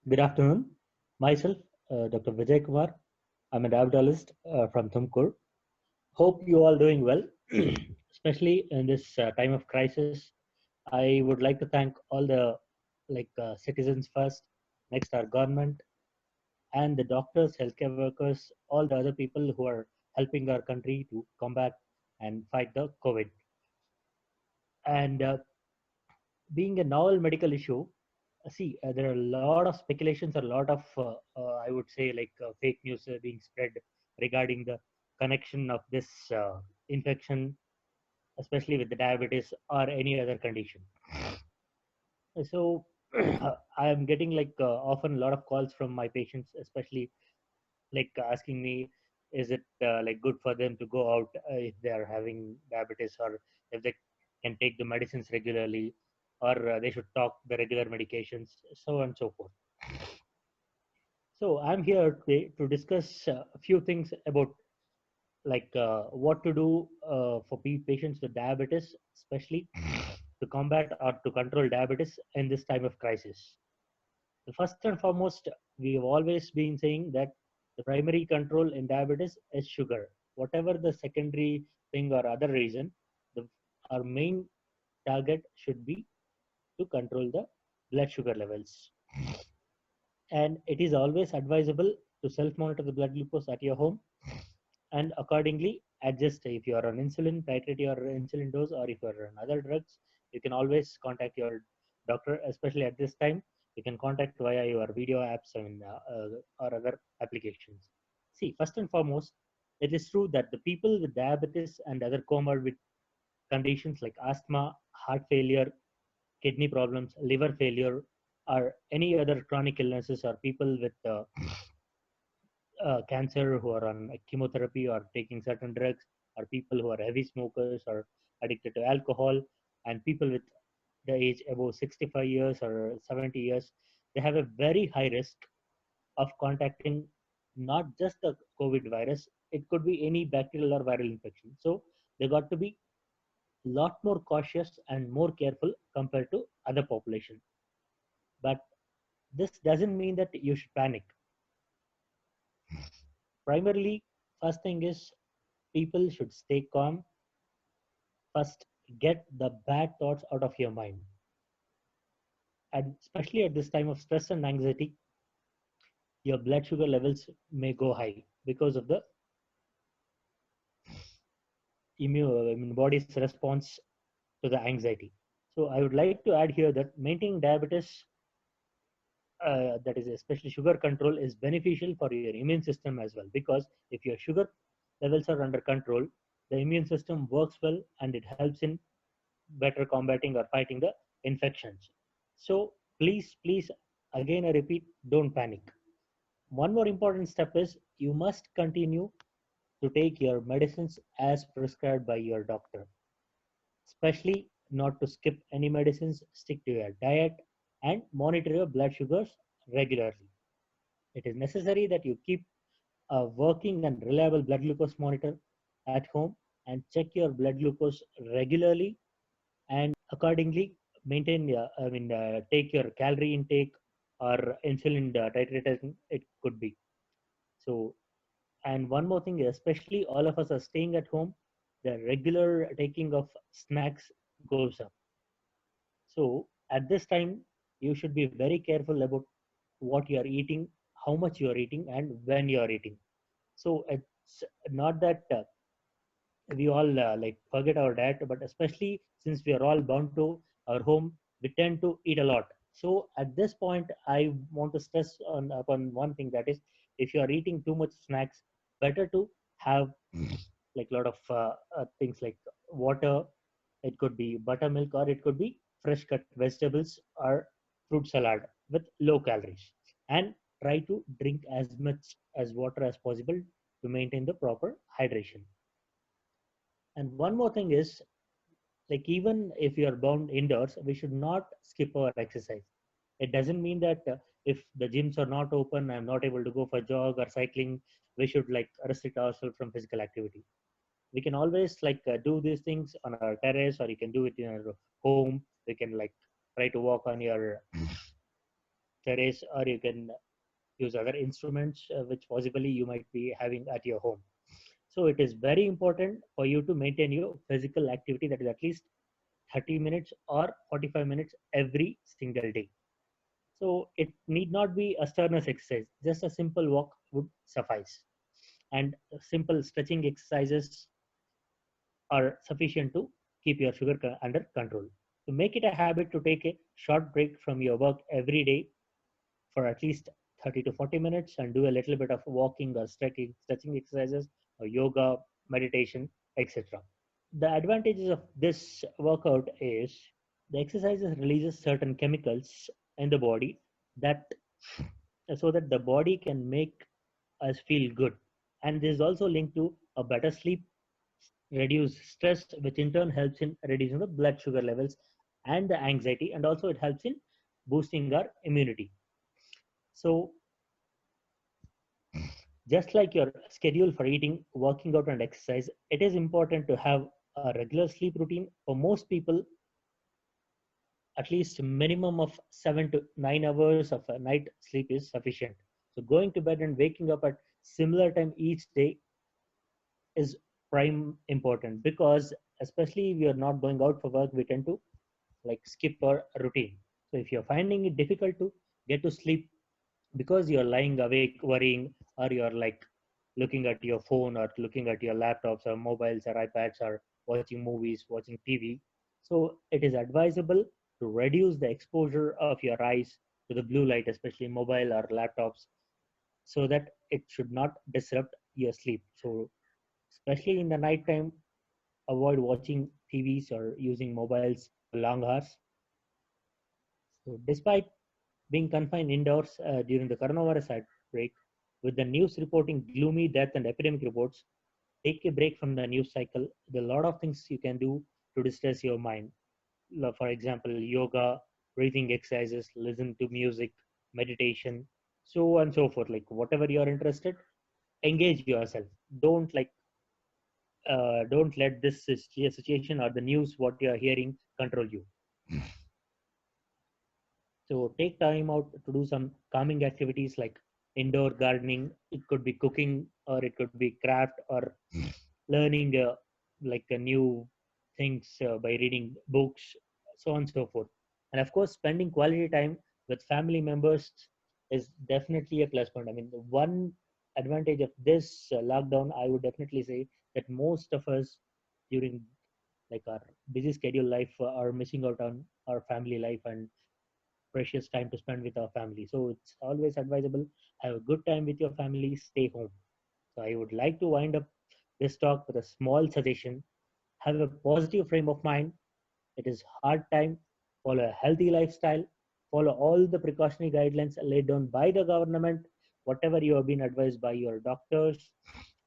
Good afternoon. Myself, Dr. Vijay Kumar. I'm a diabetologist from Tumkur. Hope you all doing well, especially in this time of crisis. I would like to thank all the citizens first, next our government, and the doctors, healthcare workers, all the other people who are helping our country to combat and fight the COVID. And being a novel medical issue, there are a lot of speculations, a lot of, I would say, fake news being spread regarding the connection of this infection, especially with the diabetes or any other condition. So, I am getting often a lot of calls from my patients, especially asking me, is it good for them to go out if they are having diabetes, or if they can take the medicines regularly, or they should talk the regular medications, so on and so forth. So I'm here today to discuss a few things about what to do for patients with diabetes, especially to combat or to control diabetes in this time of crisis. The first and foremost, we have always been saying that the primary control in diabetes is sugar. Whatever the secondary thing or other reason, the, our main target should be to control the blood sugar levels. And it is always advisable to self monitor the blood glucose at your home and accordingly adjust. If you are on insulin, titrate your insulin dose, or if you are on other drugs, you can always contact your doctor, especially at this time. You can contact via your video apps and or other applications. See, first and foremost, it is true that the people with diabetes and other comorbid conditions like asthma, heart failure, kidney problems, liver failure, or any other chronic illnesses, or people with cancer who are on chemotherapy or taking certain drugs, or people who are heavy smokers or addicted to alcohol, and people with the age above 65 years or 70 years, they have a very high risk of contacting not just the COVID virus, it could be any bacterial or viral infection. So they got to be a lot more cautious and more careful compared to other population. But this doesn't mean that you should panic. Primarily, first thing is people should stay calm. First, get the bad thoughts out of your mind. And especially at this time of stress and anxiety, your blood sugar levels may go high because of the body's response to the anxiety. So I would like to add here that maintaining diabetes, that is especially sugar control, is beneficial for your immune system as well. Because if your sugar levels are under control, the immune system works well and it helps in better combating or fighting the infections. So please, again I repeat, don't panic. One more important step is you must continue to take your medicines as prescribed by your doctor, especially not to skip any medicines, stick to your diet, and monitor your blood sugars regularly. It is necessary that you keep a working and reliable blood glucose monitor at home and check your blood glucose regularly, and accordingly maintain take your calorie intake or insulin titration it could be. So, and one more thing, especially all of us are staying at home, the regular taking of snacks goes up. So at this time you should be very careful about what you are eating, how much you are eating, and when you are eating. So it's not that we all forget our diet, but especially since we are all bound to our home, we tend to eat a lot. So at this point I want to stress on upon one thing, that is, if you are eating too much snacks, better to have like a lot of things like water. It could be buttermilk, or it could be fresh cut vegetables or fruit salad with low calories, and try to drink as much as water as possible to maintain the proper hydration. And one more thing is, like, even if you are bound indoors, we should not skip our exercise. It doesn't mean that if the gyms are not open, I'm not able to go for jog or cycling, we should like restrict ourselves from physical activity. We can always do these things on our terrace, or you can do it in your home. We can like try to walk on your terrace, or you can use other instruments which possibly you might be having at your home. So it is very important for you to maintain your physical activity, that is at least 30 minutes or 45 minutes every single day. So it need not be a strenuous exercise. Just a simple walk would suffice. And simple stretching exercises are sufficient to keep your sugar under control. To make it a habit to take a short break from your work every day for at least 30 to 40 minutes and do a little bit of walking or stretching exercises or yoga, meditation, etc. The advantages of this workout is the exercises releases certain chemicals in the body that so that the body can make us feel good. And this is also linked to a better sleep, reduce stress, which in turn helps in reducing the blood sugar levels and the anxiety, and also it helps in boosting our immunity. So just like your schedule for eating, working out, and exercise, it is important to have a regular sleep routine. For most people, at least a minimum of 7 to 9 hours of a night sleep is sufficient. So going to bed and waking up at similar time each day is prime important, because especially if you're not going out for work, we tend to like skip our routine. So if you're finding it difficult to get to sleep because you're lying awake worrying, or you're like looking at your phone or looking at your laptops or mobiles or iPads or watching movies, watching TV, so it is advisable to reduce the exposure of your eyes to the blue light, especially mobile or laptops, so that it should not disrupt your sleep. So especially in the night time, avoid watching TVs or using mobiles for long hours. So despite being confined indoors during the coronavirus outbreak, with the news reporting gloomy death and epidemic reports, take a break from the news cycle. There are a lot of things you can do to distress your mind. For example, yoga, breathing exercises, listen to music, meditation, so on and so forth. Like whatever you are interested, engage yourself. Don't let this situation or the news what you are hearing control you. So take time out to do some calming activities like indoor gardening. It could be cooking, or it could be craft, or learning like a new things by reading books, so on and so forth. And of course, spending quality time with family members is definitely a plus point. I mean, the one advantage of this lockdown, I would definitely say that most of us during like our busy schedule life are missing out on our family life and precious time to spend with our family. So it's always advisable, have a good time with your family, stay home. So I would like to wind up this talk with a small suggestion. Have a positive frame of mind. It is hard time. Follow a healthy lifestyle. Follow all the precautionary guidelines laid down by the government, whatever you have been advised by your doctors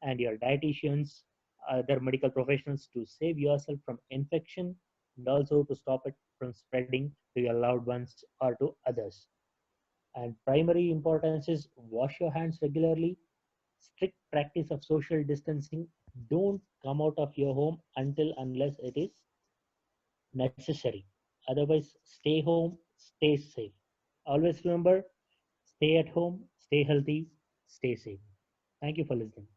and your dietitians, other medical professionals, to save yourself from infection and also to stop it from spreading to your loved ones or to others. And primary importance is wash your hands regularly, strict practice of social distancing. Don't come out of your home until unless it is necessary. Otherwise, stay home, stay safe. Always remember, stay at home, stay healthy, stay safe. Thank you for listening.